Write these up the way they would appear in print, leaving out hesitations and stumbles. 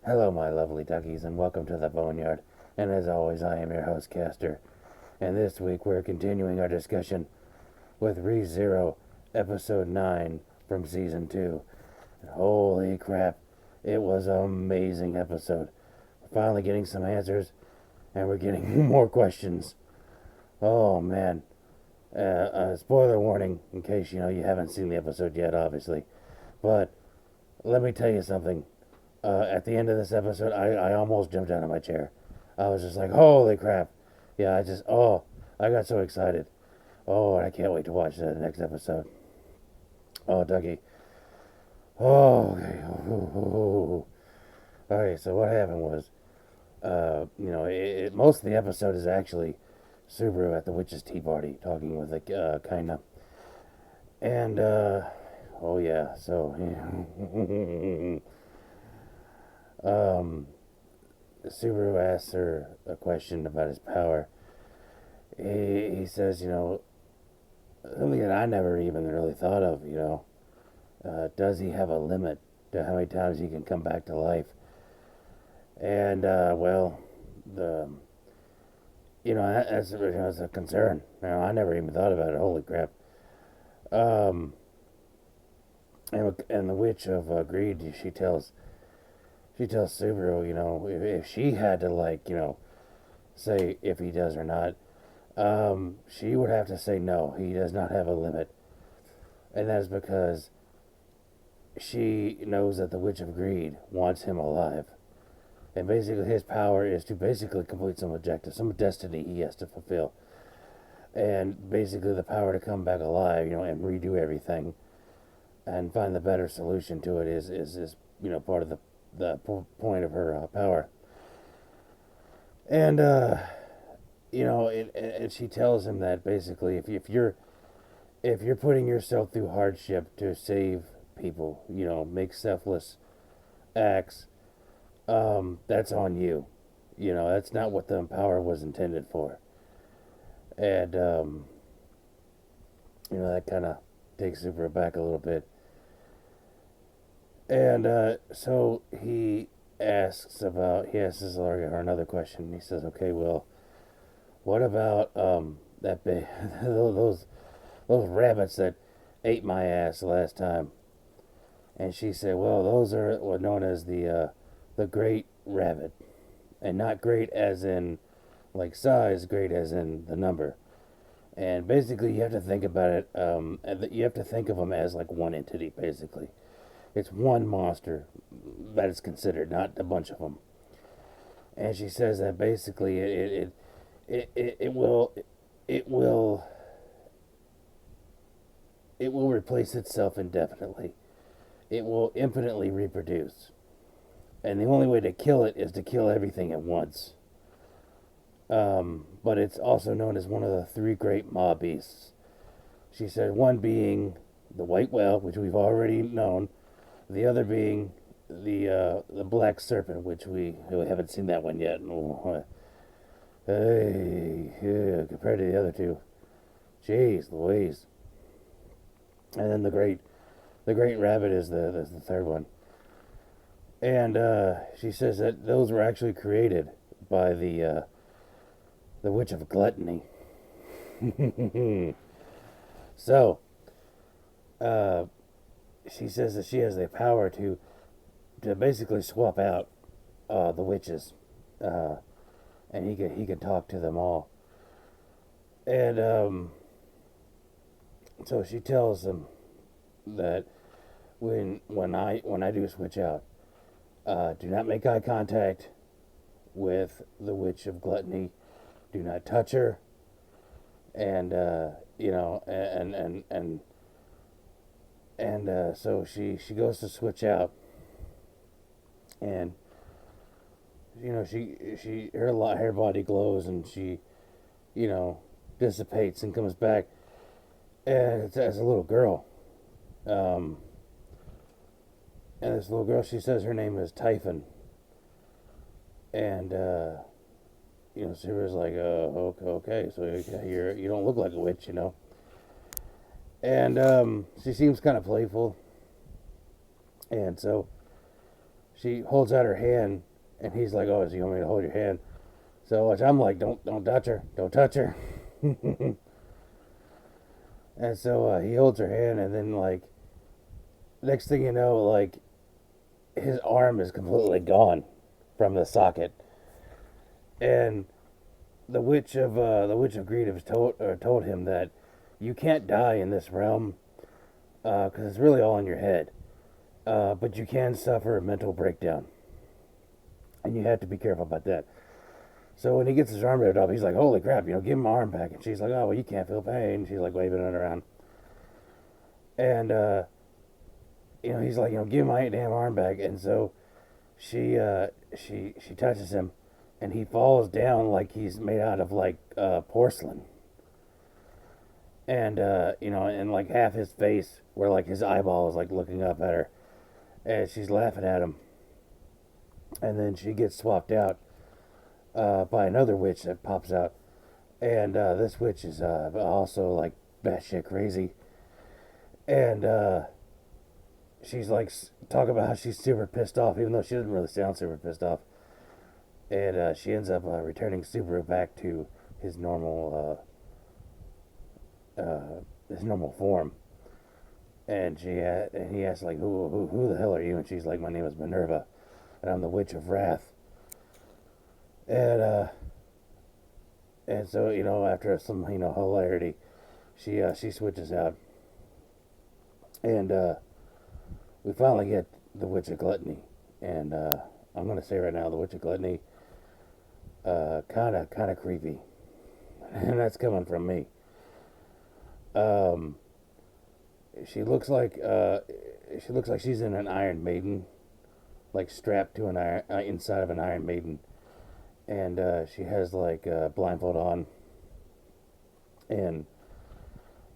Hello, my lovely duckies, and welcome to the Boneyard. And as always, I am your host, Caster. And this week we're continuing our discussion with ReZero, Episode 9 from Season 2. And holy crap, it was an amazing episode. We're finally getting some answers, and we're getting more questions. Oh, man. Spoiler warning, in case, you haven't seen the episode yet, obviously. But let me tell you something. At the end of this episode, I almost jumped out of my chair. I was just like, holy crap. Yeah, I got so excited. Oh, and I can't wait to watch the next episode. Oh, Dougie. Oh, okay. Okay, so what happened was, most of the episode is actually Subaru at the witch's tea party talking with Kaina. And, oh yeah, so, um, Subaru asks her a question about his power. He says, something that I never even really thought of. Does he have a limit to how many times he can come back to life? And, well, the, that's a concern. I never even thought about it. Holy crap. Um, and the witch of greed, she tells Subaru, if she had to, say if he does or not, she would have to say no, he does not have a limit. And that is because she knows that the Witch of Greed wants him alive. And basically his power is to basically complete some objective, some destiny he has to fulfill. And basically the power to come back alive, and redo everything and find the better solution to it is part of the point of her power. And, and she tells him that basically if you're putting yourself through hardship to save people, make selfless acts, that's on you. That's not what the power was intended for. And, that kind of takes Super back a little bit. And so he asks her another question. He says, okay, well, what about that big, those rabbits that ate my ass last time? And she said, well, those are what known as the great rabbit, and not great as in like size, great as in the number. And basically, you have to think about it. You have to think of them as like one entity. Basically, it's one monster that is considered, not a bunch of them. And she says that basically it will it will replace itself indefinitely. It will infinitely reproduce. And the only way to kill it is to kill everything at once. But it's also known as one of the three great maw beasts. She said one being the white whale, which we've already known, the other being the black serpent, which we haven't seen that one yet. Hey, yeah, compared to the other two, jeez Louise. And then the great rabbit is the third one. And she says that those were actually created by the witch of gluttony. So uh, she says that she has the power to basically swap out the witches, uh, and he can talk to them all. And so she tells them that when I do switch out, do not make eye contact with the witch of gluttony. Do not touch her, and so she goes to switch out, and her body glows, and she dissipates and comes back, and it's as a little girl. Um, and this little girl, she says her name is Typhon, and Sarah's like, okay, so you don't look like a witch. And she seems kind of playful, and so she holds out her hand, and he's like, "Oh, so you want me to hold your hand?" So which I'm like, "Don't touch her, don't touch her." And so he holds her hand, and then like next thing you know, like his arm is completely gone from the socket, and the witch of greed has told him that you can't die in this realm because it's really all in your head, but you can suffer a mental breakdown, and you have to be careful about that. So when he gets his arm ripped off, he's like, "Holy crap! Give him my arm back." And she's like, "Oh, well, you can't feel pain." She's like waving it around, and he's like, "Give him my damn arm back." And so she touches him, and he falls down like he's made out of like porcelain, and and like half his face, where like his eyeball is like looking up at her, and she's laughing at him, and then she gets swapped out by another witch that pops out, and this witch is also like batshit crazy, and she's like talk about how she's super pissed off, even though she doesn't really sound super pissed off, and she ends up returning Subaru back to his normal form, and he asks like, who the hell are you? And she's like, "My name is Minerva, and I'm the Witch of Wrath." And so after some hilarity, she switches out, and we finally get the Witch of Gluttony, and I'm gonna say right now, the Witch of Gluttony, kind of creepy, and that's coming from me. Um, she looks like she's in an Iron Maiden, like strapped to an iron inside of an Iron Maiden, and she has like a blindfold on, and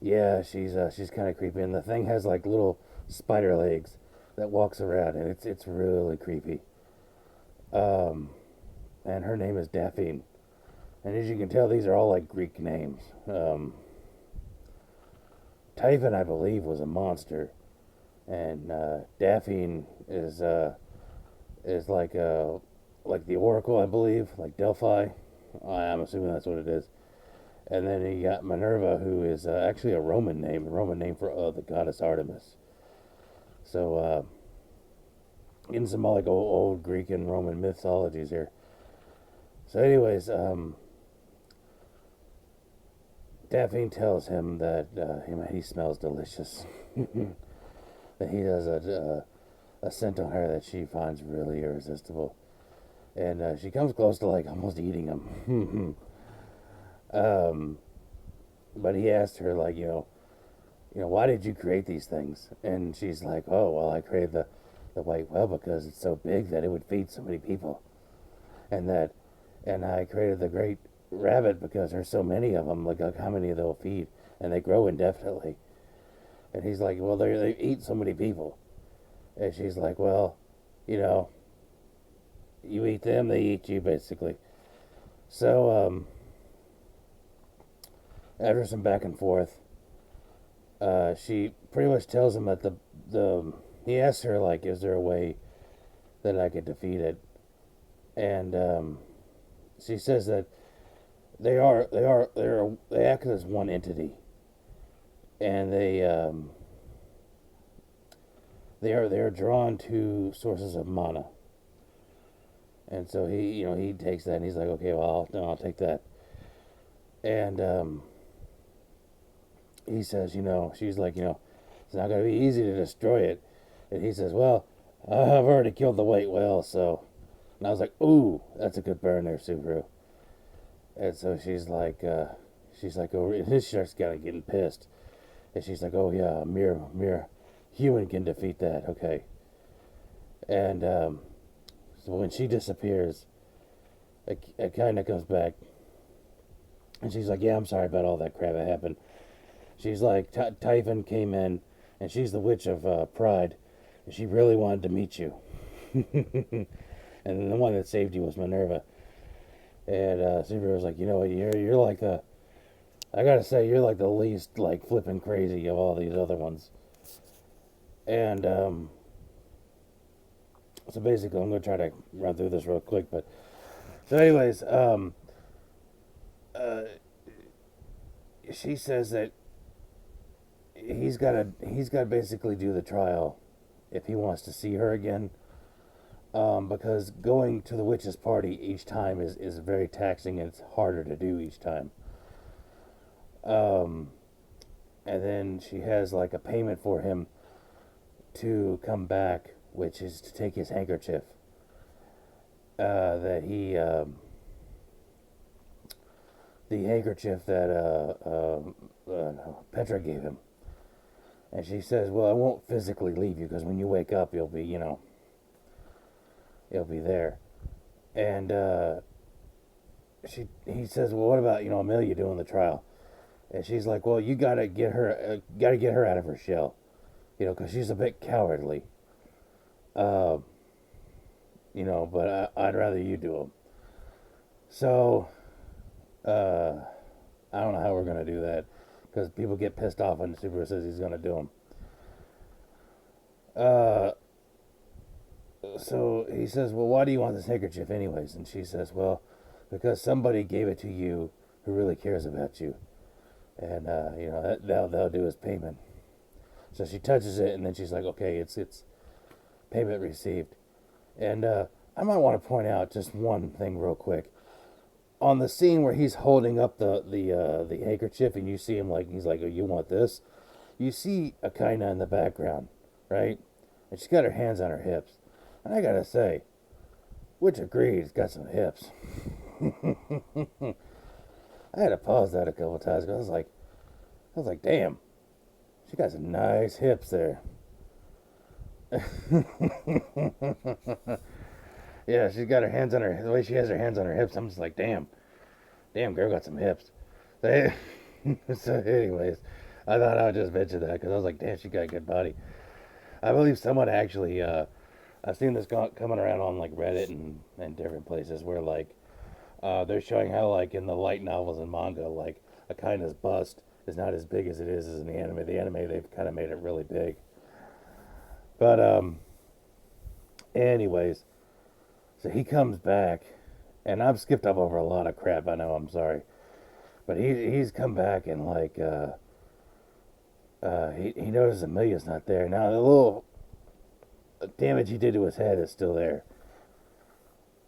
yeah, she's kind of creepy, and the thing has like little spider legs that walks around, and it's really creepy. Um, and her name is Daphne, and as you can tell, these are all like Greek names. Typhon, I believe, was a monster, and Daphne is like the Oracle, I believe, like Delphi. I'm assuming that's what it is. And then you got Minerva, who is actually a Roman name for the goddess Artemis. So getting some like old Greek and Roman mythologies here. So, anyways, Daphne tells him that he smells delicious. That he has a scent on her that she finds really irresistible, and she comes close to like almost eating him. But he asked her like, why did you create these things? And she's like, "Oh, well, I created the white whale because it's so big that it would feed so many people, and I created the great rabbit because there's so many of them. Like how many they'll feed, and they grow indefinitely." And he's like, "Well, they eat so many people." And she's like, "Well, you know, you eat them, they eat you, basically." So after some back and forth, she pretty much tells him that the he asks her like, "Is there a way that I could defeat it?" And she says that they act as one entity, and they are drawn to sources of mana. And so he takes that and he's like, "Okay, well, I'll take that." And he says, she's like, "It's not going to be easy to destroy it." And he says, "Well, I've already killed the white whale, so." And I was like, "Ooh, that's a good burn there, Subaru." And so oh, and she starts kind of getting pissed. And she's like, "Oh yeah, a mere human can defeat that, okay." And so when she disappears, it kind of comes back. And she's like, "Yeah, I'm sorry about all that crap that happened." She's like, "Typhon came in, and she's the witch of pride, and she really wanted to meet you." And the one that saved you was Minerva. And Subaru was like, "You know what? You're like I gotta say, you're like the least like flipping crazy of all these other ones." And So basically, I'm going to try to run through this real quick. But so, anyways, uh, she says that he's got to basically do the trial if he wants to see her again. Because going to the witch's party each time is very taxing and it's harder to do each time. Um, and then she has like a payment for him to come back, which is to take his handkerchief that he the handkerchief that Petra gave him. And she says, "Well, I won't physically leave you because when you wake up, you'll be, you'll be there." And he says, "Well, what about Amelia doing the trial?" And she's like, "Well, you gotta get her out of her shell, because she's a bit cowardly. Uh, but I'd rather you do them." So I don't know how we're gonna do that because people get pissed off when the Subaru says he's gonna do them. Uh, so he says, "Well, why do you want this handkerchief anyways?" And she says, "Well, because somebody gave it to you who really cares about you, and they'll do his payment." So she touches it, and then she's like, "Okay, it's payment received." And I might want to point out just one thing real quick. On the scene where he's holding up the handkerchief, and you see him like he's like, "Oh, you want this?" You see Akaina in the background, right? And she's got her hands on her hips. And I gotta say, which agrees, got some hips. I had to pause that a couple times because I was like, damn, she got some nice hips there. Yeah, she's got her hands on her, the way she has her hands on her hips. I'm just like, damn, girl got some hips. So, so anyways, I thought I would just mention that because I was like, damn, she got a good body. I believe someone actually, I've seen this coming around on like Reddit and different places where like they're showing how like in the light novels and manga, like Akaina's bust is not as big as it is in the anime. The anime they've kind of made it really big. But anyways, so he comes back, and I've skipped up over a lot of crap. I know, I'm sorry, but he's come back and like he notices Amelia's not there. Now the little damage he did to his head is still there.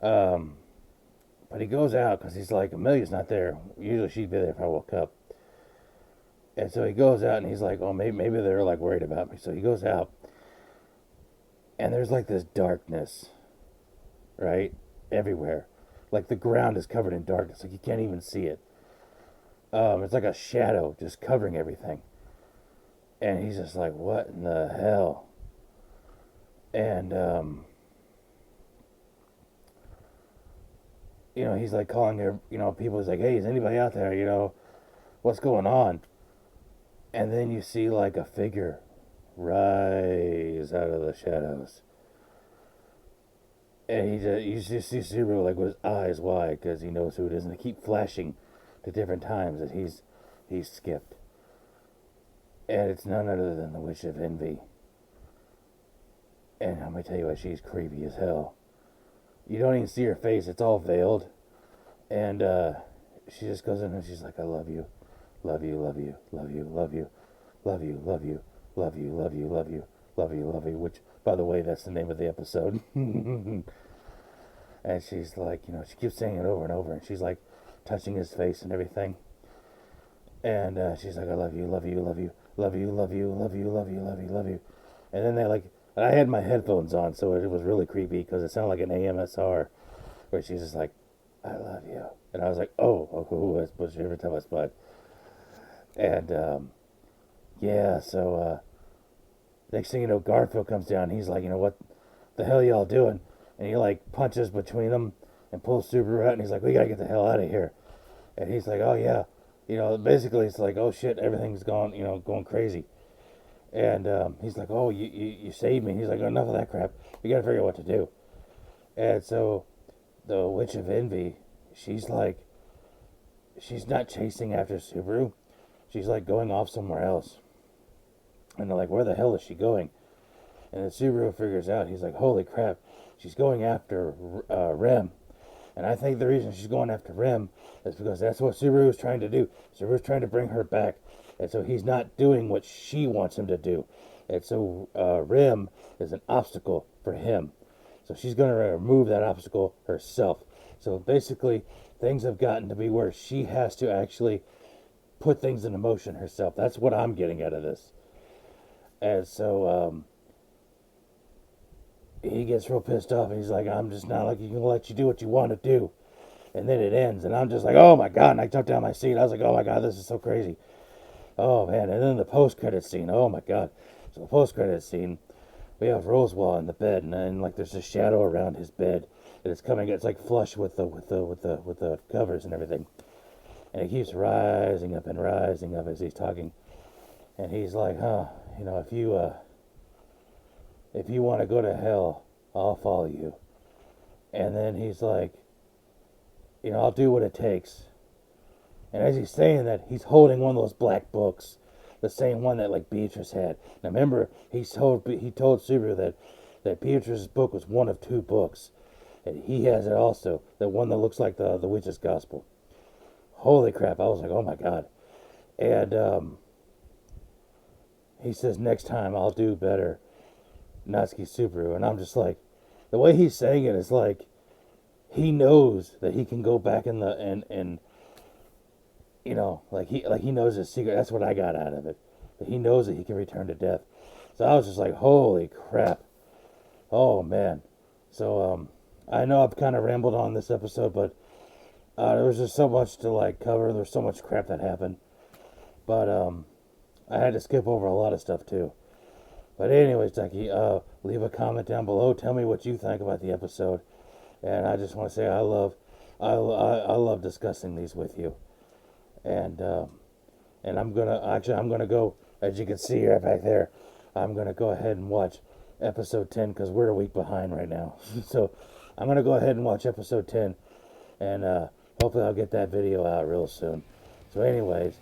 Um, but he goes out because he's like, Amelia's not there. Usually she'd be there if I woke up. And so he goes out and he's like, oh, maybe they're like worried about me. So he goes out, and there's like this darkness, right, everywhere. Like the ground is covered in darkness. Like you can't even see it. It's like a shadow just covering everything. And he's just like, what in the hell? And he's like calling her, people. He's like, hey, is anybody out there? What's going on? And then you see like a figure rise out of the shadows. And you just see Subaru like with his eyes wide because he knows who it is, and they keep flashing to different times that he's skipped. And it's none other than the Witch of Envy. And I'm gonna tell you what, she's creepy as hell. You don't even see her face; it's all veiled. And she just goes in and she's like, "I love you, love you, love you, love you, love you, love you, love you, love you, love you, love you, love you, love you." Which, by the way, that's the name of the episode. And she's like, she keeps saying it over and over, and she's like touching his face and everything. And she's like, "I love you, love you, love you, love you, love you, love you, love you, love you, love you." And then and I had my headphones on, so it was really creepy because it sounded like an AMSR, where she's just like, "I love you," and I was like, "Oh, that's what she ever tell us, bud." And yeah, so next thing you know, Garfield comes down. He's like, "What the hell y'all doing?" And he like punches between them and pulls Subaru out, and he's like, "We gotta get the hell out of here." And he's like, "Oh yeah." Basically it's like, oh shit, everything's gone, going crazy. And he's like, "Oh, you saved me." And he's like, oh, enough of that crap. We gotta figure out what to do. And so the Witch of Envy, she's like, she's not chasing after Subaru. She's like going off somewhere else. And they're like, where the hell is she going? And then Subaru figures out, he's like, holy crap, she's going after Rem. And I think the reason she's going after Rem is because that's what Subaru is trying to do. Subaru's trying to bring her back. And so he's not doing what she wants him to do. And so Rem is an obstacle for him. So she's going to remove that obstacle herself. So basically, things have gotten to be where she has to actually put things into motion herself. That's what I'm getting out of this. And so he gets real pissed off. And he's like, I'm just not like you can let you do what you want to do. And then it ends. And I'm just like, oh my God. And I jumped down my seat. I was like, oh my God, this is so crazy. Oh man. And then the post-credit scene. Oh my God. So the post-credit scene, we have Rosewall in the bed, and then like there's a shadow around his bed, and it's like flush with the covers and everything. And it keeps rising up as he's talking. And he's like, if you want to go to hell, I'll follow you. And then he's like, I'll do what it takes. And as he's saying that, he's holding one of those black books, the same one that like Beatrice had. Now remember, he told Subaru that Beatrice's book was one of 2 books. And he has it also, the one that looks like the Witch's Gospel. Holy crap, I was like, oh my God. And he says, next time I'll do better, Natsuki Subaru. And I'm just like, the way he's saying it is like, he knows that he can go back in and like he knows his secret. That's what I got out of it. That he knows that he can return to death. So I was just like, holy crap. Oh man. So I know I've kind of rambled on this episode, but there was just so much to like cover. There's so much crap that happened. But I had to skip over a lot of stuff too. But anyways, Ducky, leave a comment down below. Tell me what you think about the episode. And I just want to say I love discussing these with you. And I'm gonna go, as you can see right back there, I'm gonna go ahead and watch episode 10 because we're a week behind right now. So I'm gonna go ahead and watch episode 10, and hopefully I'll get that video out real soon. So anyways,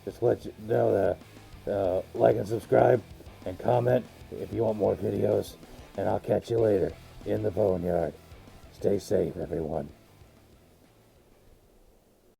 just let you know that like and subscribe and comment if you want more videos, and I'll catch you later in the boneyard. Stay safe, everyone.